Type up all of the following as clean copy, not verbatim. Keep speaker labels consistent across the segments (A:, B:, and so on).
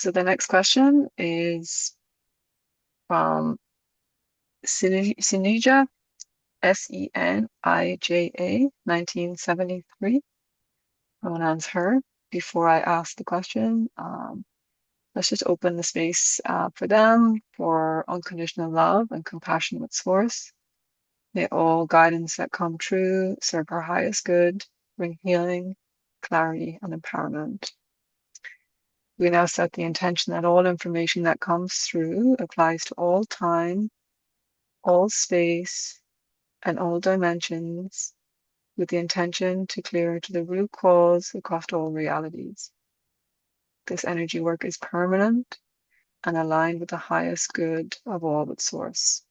A: So the next question is from Senija, Senija, 1973. Pronouns her. Before I ask the question, let's just open the space for them for unconditional love and compassion with Source. May all guidance that come true serve our highest good, bring healing, clarity, and empowerment. We now set the intention that all information that comes through applies to all time, all space, and all dimensions, with the intention to clear to the root cause across all realities. This energy work is permanent and aligned with the highest good of all with Source.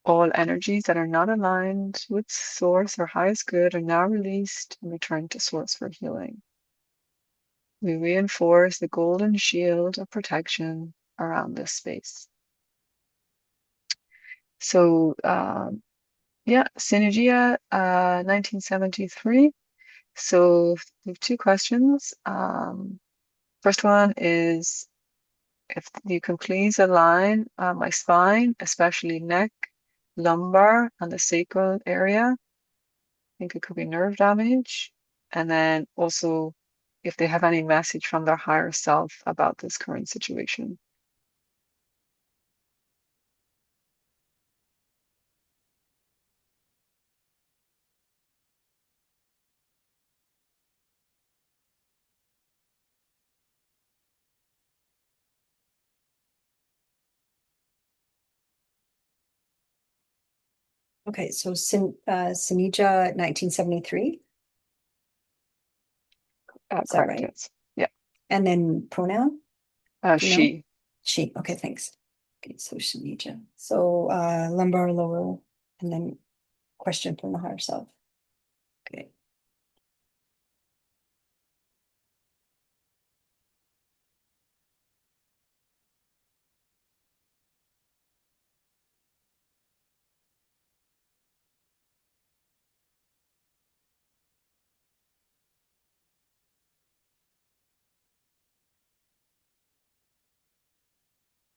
A: All energies that are not aligned with Source or highest good are now released and returned to Source for healing. We reinforce the golden shield of protection around this space. So, yeah, Senija, 1973. So we have two questions. First one is, if you can please align my spine, especially neck, lumbar, and the sacral area. I think it could be nerve damage. And then also if they have any message from their higher self about this current situation.
B: Okay, so Senija 1973. Is that
A: Correct,
B: right?
A: yes. Yeah.
B: And then pronoun? Do you know?
A: She.
B: She. Okay, thanks. Okay, so Senija. So lumbar, lower, and then question from the higher self. Okay.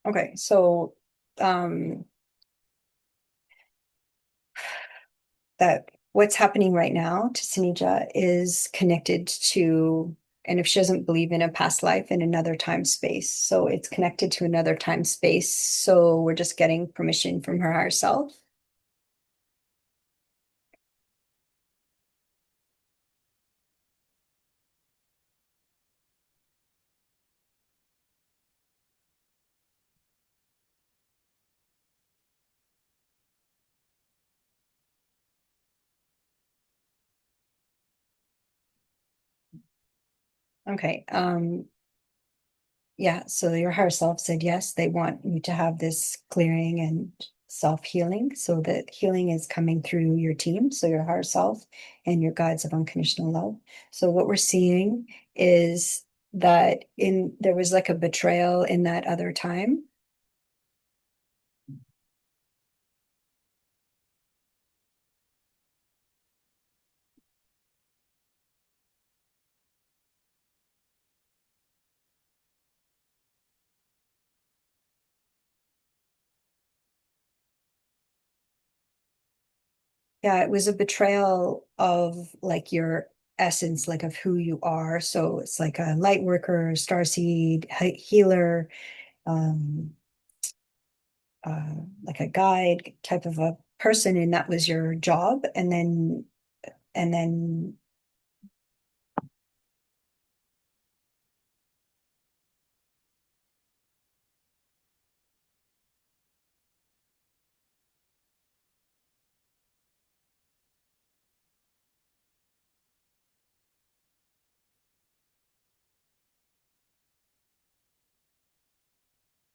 B: Okay, so that what's happening right now to Senija is connected to, and if she doesn't believe in a past life, in another time space. So it's connected to another time space. So we're just getting permission from her higher self. Okay. Yeah, so your higher self said yes, they want you to have this clearing and self-healing. So that healing is coming through your team, so your higher self and your guides of unconditional love. So what we're seeing is that there was like a betrayal in that other time. Yeah, it was a betrayal of like your essence, like of who you are. So it's like a light worker, starseed, healer, um, like a guide type of a person, and that was your job. And then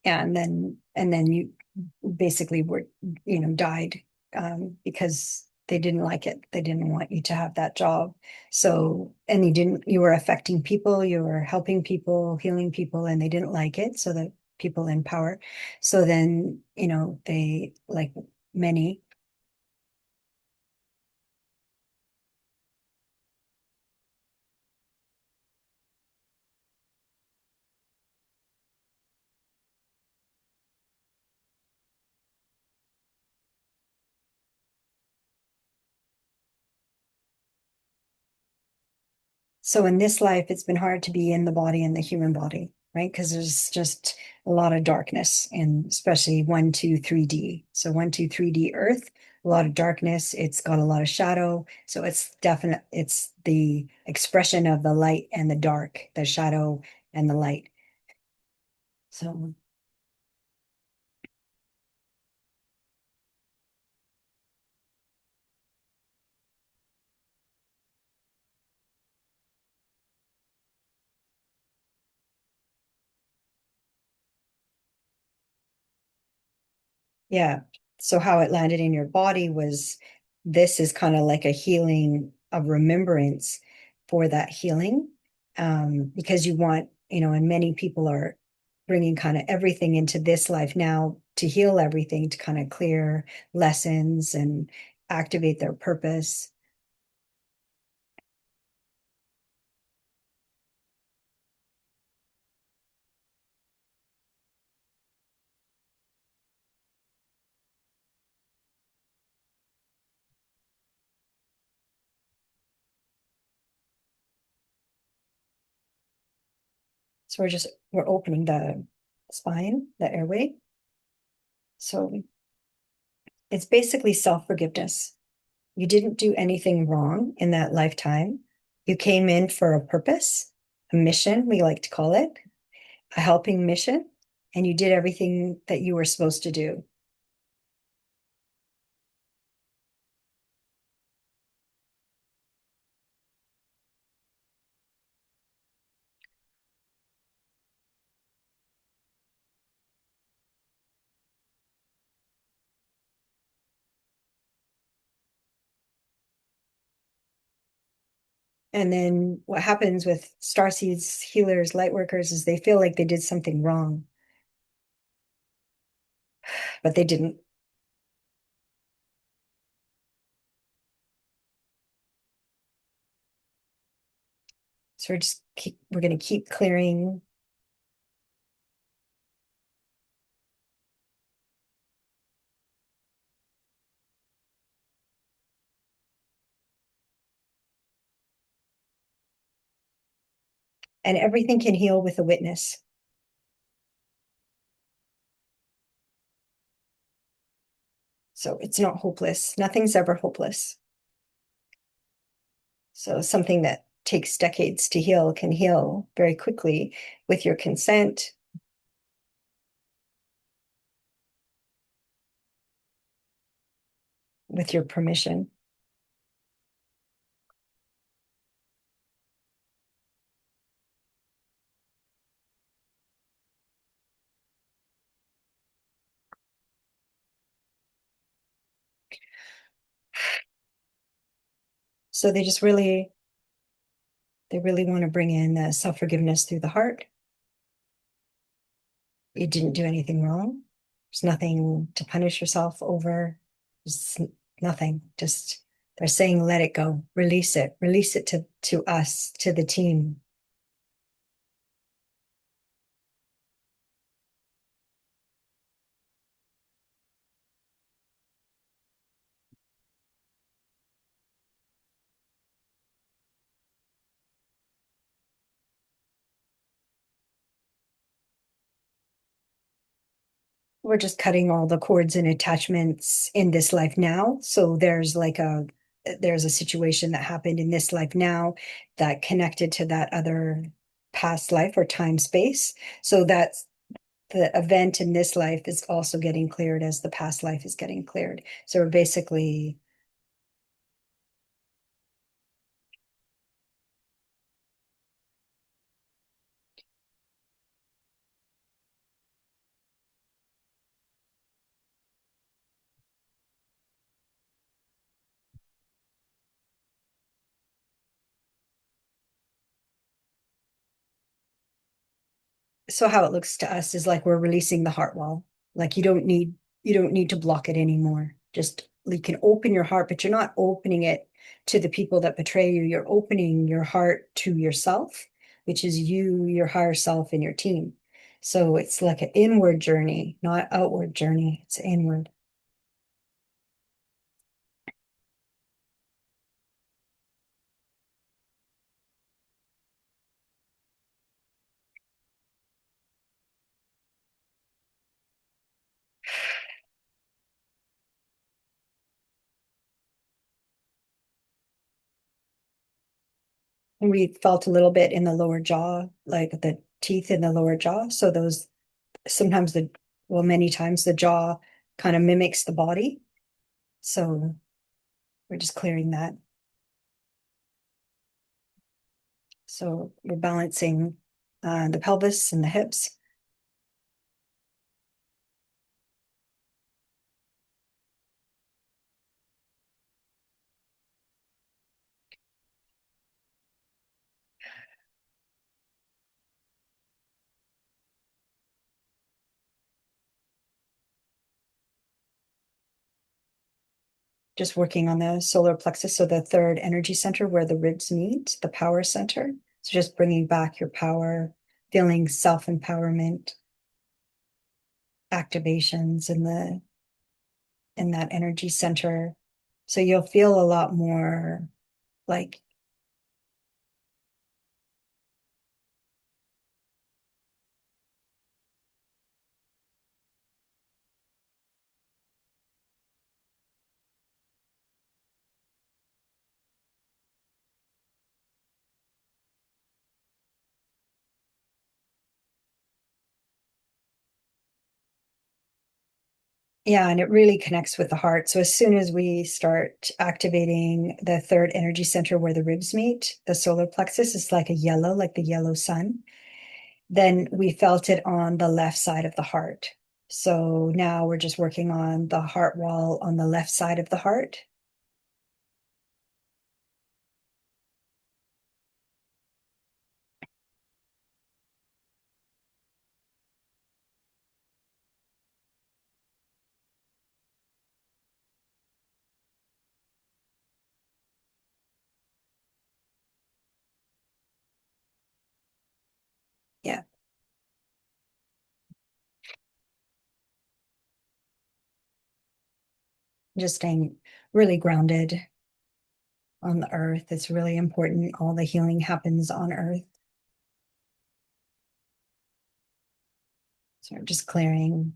B: yeah, and then you basically were, died, because they didn't like it. They didn't want you to have that job. So, and you were affecting people, you were helping people, healing people, and they didn't like it. So the people in power. So then, they, like many, So in this life, it's been hard to be in the body, in the human body, right? Because there's just a lot of darkness, and especially 1, 2, 3D. So 1, 2, 3D Earth, a lot of darkness. It's got a lot of shadow. So it's the expression of the light and the dark, the shadow and the light. So yeah. So how it landed in your body was this is kind of like a healing of remembrance for that healing. Because you want, and many people are bringing kind of everything into this life now to heal everything, to kind of clear lessons and activate their purpose. So we're opening the spine, the airway. So it's basically self-forgiveness. You didn't do anything wrong in that lifetime. You came in for a purpose, a mission, we like to call it, a helping mission, and you did everything that you were supposed to do. And then what happens with starseeds, healers, light workers is they feel like they did something wrong, but they didn't. So we're going to keep clearing. And everything can heal with a witness. So it's not hopeless. Nothing's ever hopeless. So something that takes decades to heal can heal very quickly with your consent, with your permission. So they really want to bring in the self-forgiveness through the heart. You didn't do anything wrong. There's nothing to punish yourself over. There's nothing. Just they're saying, let it go, release it to us, to the team. We're just cutting all the cords and attachments in this life now. So there's a situation that happened in this life now that connected to that other past life or time space. So that's the event in this life is also getting cleared as the past life is getting cleared. So we're basically so how it looks to us is like we're releasing the heart wall. Like you don't need to block it anymore. Just you can open your heart, but you're not opening it to the people that betray you. You're opening your heart to yourself, which is you, your higher self, and your team. So it's like an inward journey, not outward journey. It's inward. We felt a little bit in the lower jaw, like the teeth in the lower jaw. So those sometimes well, many times the jaw kind of mimics the body. So we're just clearing that. So we're balancing the pelvis and the hips. Just working on the solar plexus, so the third energy center where the ribs meet, the power center. So just bringing back your power, feeling self-empowerment, activations in that energy center. So you'll feel a lot more like, yeah, and it really connects with the heart. So as soon as we start activating the third energy center where the ribs meet, the solar plexus is like a yellow, like the yellow sun. Then we felt it on the left side of the heart. So now we're just working on the heart wall on the left side of the heart. Yeah, just staying really grounded on the earth. It's really important. All the healing happens on earth. So I'm just clearing.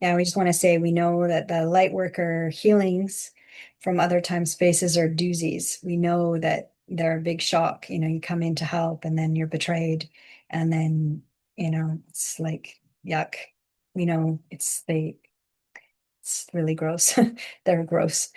B: Yeah, we just want to say we know that the Lightworker healings from other time spaces are doozies. We know that they're a big shock. You come in to help and then you're betrayed. And then, it's like yuck. We know it's really gross. They're gross.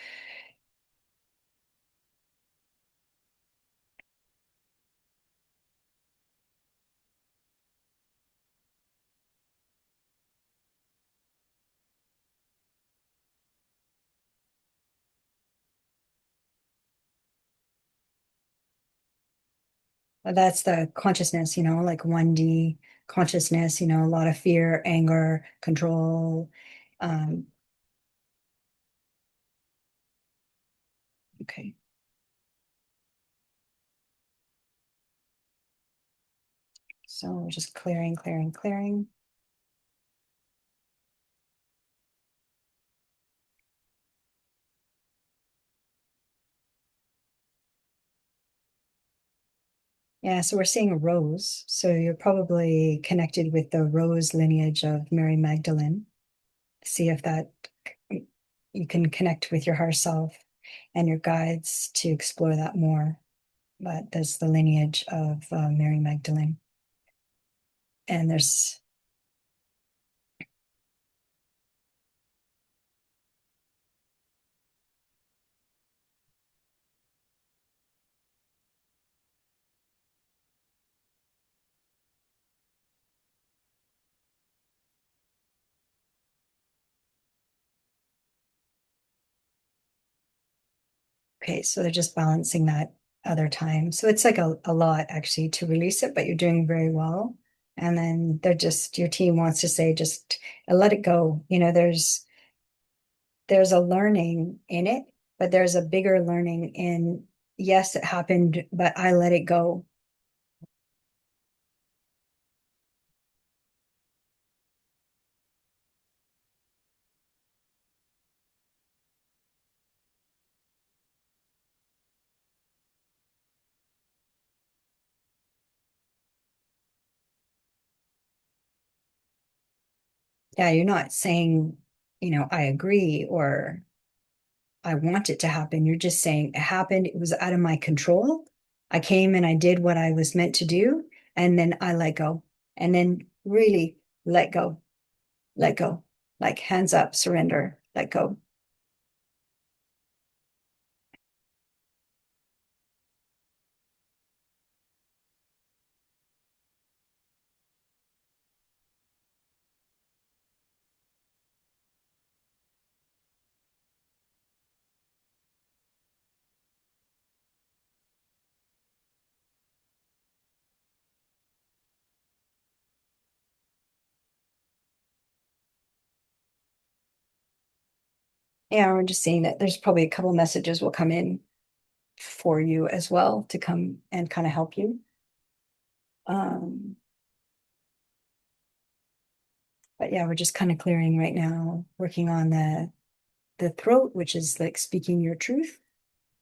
B: That's the consciousness, like 1D consciousness, a lot of fear, anger, control. Um, okay. So we're just clearing, clearing, clearing. Yeah, so we're seeing a rose. So you're probably connected with the rose lineage of Mary Magdalene. See if that you can connect with your higher self and your guides to explore that more. But there's the lineage of Mary Magdalene. And there's, okay, so they're just balancing that other time. So it's like a lot actually to release it, but you're doing very well. And then your team wants to say, just let it go. There's a learning in it, but there's a bigger learning in, yes, it happened, but I let it go. Yeah, you're not saying, I agree or I want it to happen. You're just saying it happened. It was out of my control. I came and I did what I was meant to do. And then I let go. And then really let go, let go, like hands up, surrender, let go. Yeah, we're just seeing that there's probably a couple messages will come in for you as well to come and kind of help you. Um, but yeah, we're just kind of clearing right now, working on the throat, which is like speaking your truth,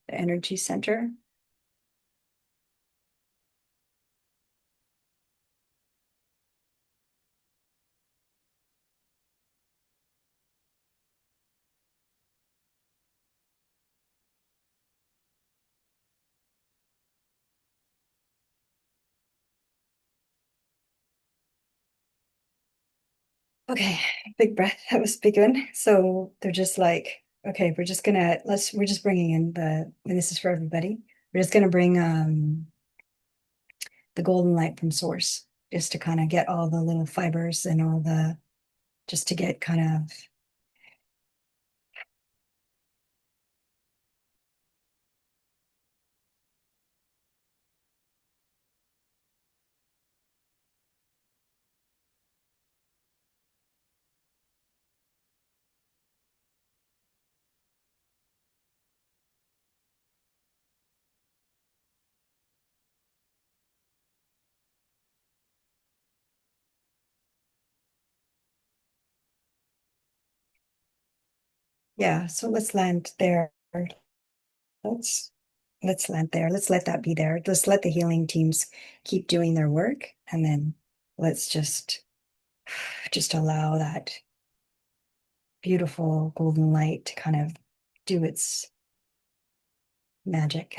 B: the energy center. Okay, big breath. That was a big one. So they're just like, okay, we're just bringing in and this is for everybody. We're just gonna bring the golden light from source, just to kind of get all the little fibers and all just to get kind of, yeah. So let's land there. Let's let's land there. Let's let that be there. Let's let the healing teams keep doing their work, and then let's just allow that beautiful golden light to kind of do its magic.